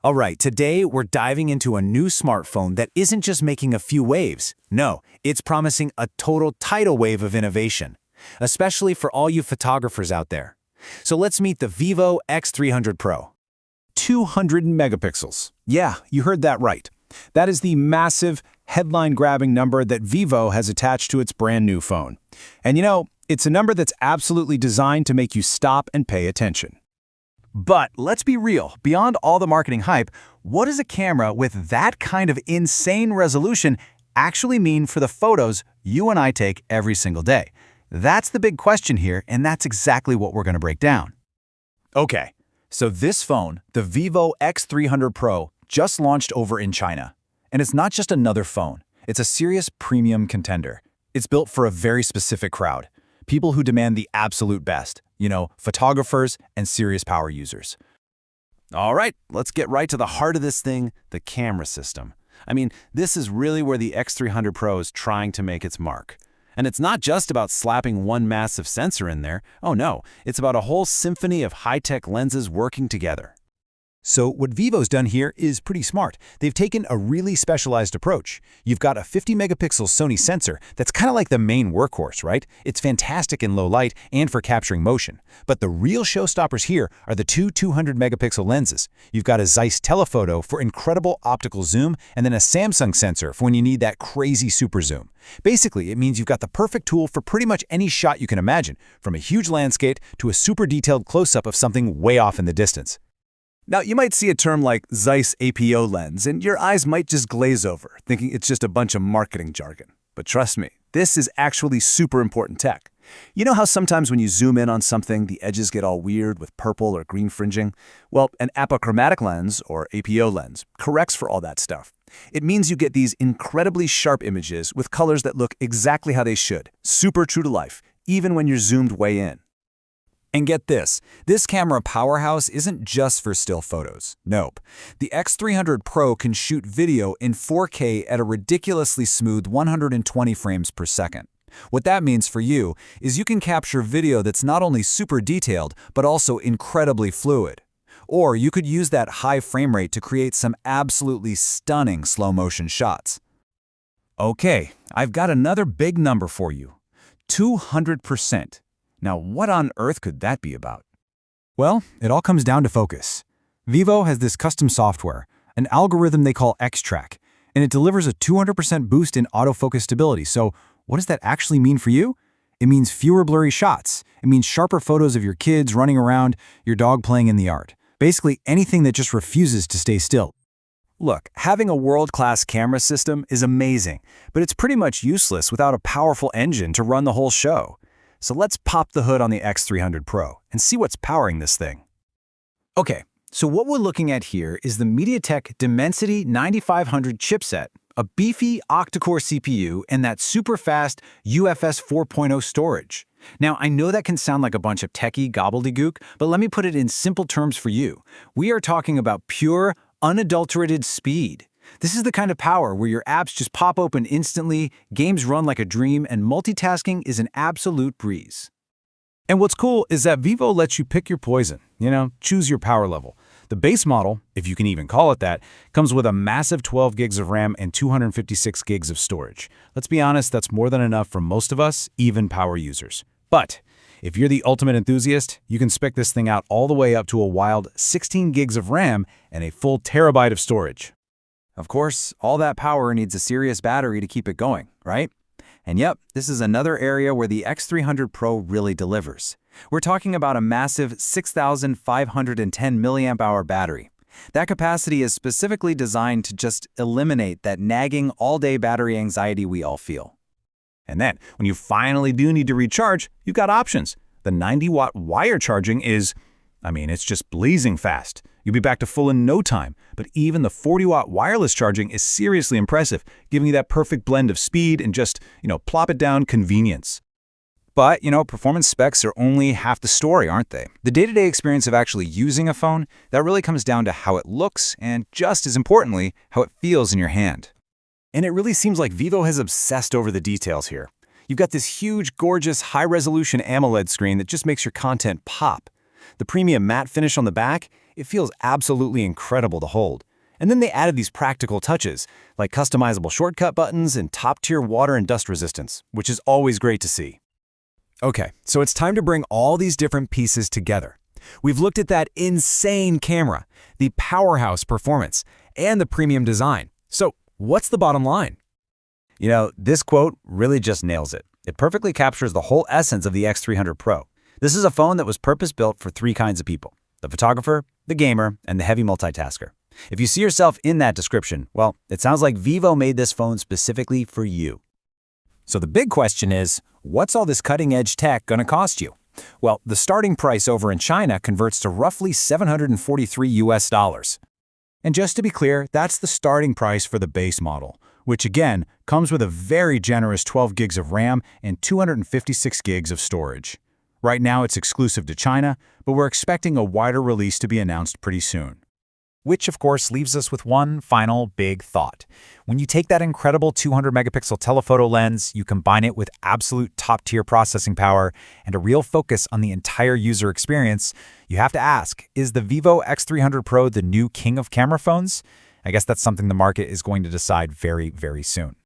All right, today we're diving into a new smartphone that isn't just making a few waves. No, it's promising a total tidal wave of innovation, especially for all you photographers out there. So let's meet the Vivo X300 Pro. 200 megapixels. Yeah, you heard that right. That is the massive, headline-grabbing number that Vivo has attached to its brand new phone. And it's a number that's absolutely designed to make you stop and pay attention. But let's be real, beyond all the marketing hype, what does a camera with that kind of insane resolution actually mean for the photos you and I take every single day? That's the big question here, and that's exactly what we're going to break down. Okay, so this phone, the Vivo X300 Pro, just launched over in China. And it's not just another phone, it's a serious premium contender. It's built for a very specific crowd, people who demand the absolute best. Photographers and serious power users. All right, let's get right to the heart of this thing, the camera system. This is really where the X300 Pro is trying to make its mark. And it's not just about slapping one massive sensor in there. Oh no, it's about a whole symphony of high-tech lenses working together. So what Vivo's done here is pretty smart. They've taken a really specialized approach. You've got a 50-megapixel Sony sensor that's kind of like the main workhorse, right? It's fantastic in low light and for capturing motion. But the real showstoppers here are the two 200-megapixel lenses. You've got a Zeiss telephoto for incredible optical zoom, and then a Samsung sensor for when you need that crazy super zoom. Basically, it means you've got the perfect tool for pretty much any shot you can imagine, from a huge landscape to a super detailed close-up of something way off in the distance. Now, you might see a term like Zeiss APO lens, and your eyes might just glaze over, thinking it's just a bunch of marketing jargon. But trust me, this is actually super important tech. You know how sometimes when you zoom in on something, the edges get all weird with purple or green fringing? Well, an apochromatic lens, or APO lens, corrects for all that stuff. It means you get these incredibly sharp images with colors that look exactly how they should, super true to life, even when you're zoomed way in. And get this camera powerhouse isn't just for still photos. Nope. The X300 Pro can shoot video in 4K at a ridiculously smooth 120 frames per second. What that means for you is you can capture video that's not only super detailed, but also incredibly fluid. Or you could use that high frame rate to create some absolutely stunning slow-motion shots. Okay, I've got another big number for you. 200%. Now, what on earth could that be about? Well, it all comes down to focus. Vivo has this custom software, an algorithm they call X-Track, and it delivers a 200% boost in autofocus stability. So what does that actually mean for you? It means fewer blurry shots. It means sharper photos of your kids running around, your dog playing in the yard. Basically anything that just refuses to stay still. Look, having a world-class camera system is amazing, but it's pretty much useless without a powerful engine to run the whole show. So let's pop the hood on the X300 Pro and see what's powering this thing. Okay, so what we're looking at here is the MediaTek Dimensity 9500 chipset, a beefy octa-core CPU, and that super fast UFS 4.0 storage. Now, I know that can sound like a bunch of techie gobbledygook, but let me put it in simple terms for you. We are talking about pure, unadulterated speed. This is the kind of power where your apps just pop open instantly, games run like a dream, and multitasking is an absolute breeze. And what's cool is that Vivo lets you pick your poison, choose your power level. The base model, if you can even call it that, comes with a massive 12 gigs of RAM and 256 gigs of storage. Let's be honest, that's more than enough for most of us, even power users. But if you're the ultimate enthusiast, you can spec this thing out all the way up to a wild 16 gigs of RAM and a full terabyte of storage. Of course, all that power needs a serious battery to keep it going, right? And yep, this is another area where the X300 Pro really delivers. We're talking about a massive 6,510 milliamp-hour battery. That capacity is specifically designed to just eliminate that nagging all-day battery anxiety we all feel. And then, when you finally do need to recharge, you've got options. The 90-watt wire charging is, it's just blazing fast. You'll be back to full in no time, but even the 40-watt wireless charging is seriously impressive, giving you that perfect blend of speed and just, plop it down convenience. But, performance specs are only half the story, aren't they? The day-to-day experience of actually using a phone, that really comes down to how it looks and, just as importantly, how it feels in your hand. And it really seems like Vivo has obsessed over the details here. You've got this huge, gorgeous, high-resolution AMOLED screen that just makes your content pop. The premium matte finish on the back, it feels absolutely incredible to hold. And then they added these practical touches, like customizable shortcut buttons and top-tier water and dust resistance, which is always great to see. Okay, so it's time to bring all these different pieces together. We've looked at that insane camera, the powerhouse performance, and the premium design. So what's the bottom line? You know, this quote really just nails it. It perfectly captures the whole essence of the X300 Pro. This is a phone that was purpose-built for three kinds of people: the photographer, the gamer, and the heavy multitasker. If you see yourself in that description, well, it sounds like Vivo made this phone specifically for you. So the big question is, what's all this cutting-edge tech going to cost you? Well, the starting price over in China converts to roughly $743. And just to be clear, that's the starting price for the base model, which again comes with a very generous 12 gigs of RAM and 256 gigs of storage. Right now it's exclusive to China, but we're expecting a wider release to be announced pretty soon. Which, of course, leaves us with one final big thought. When you take that incredible 200-megapixel telephoto lens, you combine it with absolute top-tier processing power and a real focus on the entire user experience, you have to ask, is the Vivo X300 Pro the new king of camera phones? I guess that's something the market is going to decide very, very soon.